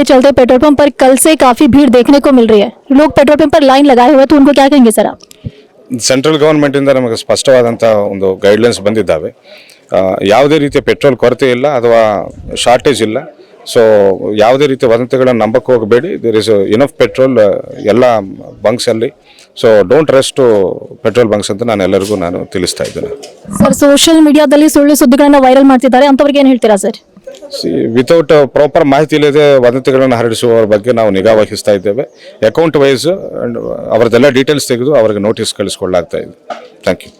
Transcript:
चलते petrol pump पर कल से काफी भीड़ देखने को मिल रही है। लोग पेट्रोल पंप पर लाइन लगाए हुए हैं, तो उनको क्या कहेंगे सर आप? ಸೆಂಟ್ರಲ್ ಗೌರ್ಮೆಂಟಿಂದ ನಮಗೆ ಸ್ಪಷ್ಟವಾದಂಥ ಒಂದು ಗೈಡ್ಲೈನ್ಸ್ ಬಂದಿದ್ದಾವೆ. ಯಾವುದೇ ರೀತಿಯ ಪೆಟ್ರೋಲ್ ಕೊರತೆ ಇಲ್ಲ ಅಥವಾ ಶಾರ್ಟೇಜ್ ಇಲ್ಲ. ಸೊ ಯಾವುದೇ ರೀತಿಯ ವದಂತಿಗಳನ್ನು ನಂಬಕ್ಕೆ ಹೋಗಬೇಡಿ. ದೇರ್ ಇಸ್ ಇನಫ್ ಪೆಟ್ರೋಲ್ ಎಲ್ಲ ಬಂಕ್ಸಲ್ಲಿ. So don't rush to petrol bunks ಅಂತ ನಾನು ಎಲ್ಲರಿಗೂ ತಿಳಿಸ್ತಾ ಇದ್ದೇನೆ. ಸರ್, ಸೋಷಿಯಲ್ ಮೀಡಿಯಾದಲ್ಲಿ ಸುಳ್ಳು ಸುದ್ದಿಗಳನ್ನು ವೈರಲ್ ಮಾಡ್ತಿದ್ದಾರೆ, ಅಂತವ್ರಿಗೆ ಏನು ಹೇಳ್ತೀರಾ ಸರ್? ವಿತೌಟ್ ಪ್ರಾಪರ್ ಮಾಹಿತಿ ಇಲ್ಲದೆ ವದಂತಿಗಳನ್ನು ಹರಡಿಸುವವರ ಬಗ್ಗೆ ನಾವು ನಿಗಾ ವಹಿಸ್ತಾ ಇದ್ದೇವೆ. ಅಕೌಂಟ್ ವೈಸ್ ಅವರದೆಲ್ಲ ಡೀಟೇಲ್ಸ್ ತೆಗೆದು ಅವರಿಗೆ ನೋಟಿಸ್ ಕಳಿಸ್ಕೊಳ್ಳಾಗ್ತಾ ಇದೆ. Thank you.